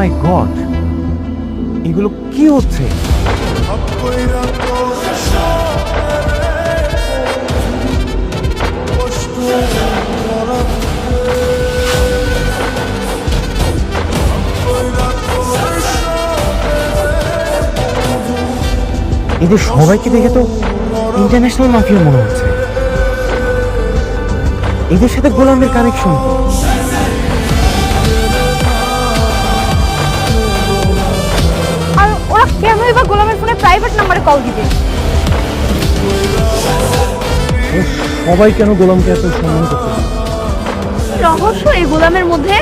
মাই god, এগুলো কি হচ্ছে? এদের সবাইকে দেখে তো ইন্টারন্যাশনাল মাফিয়া মনে হচ্ছে। এদের সাথে গোলামের কানেকশন। আর ওরা কেনই বা গোলামের ফোনে প্রাইভেট নাম্বারে কল দিবে? সবাই কেন গোলামকে এত সম্মান করতে? রহস্য এই গোলামের মধ্যে।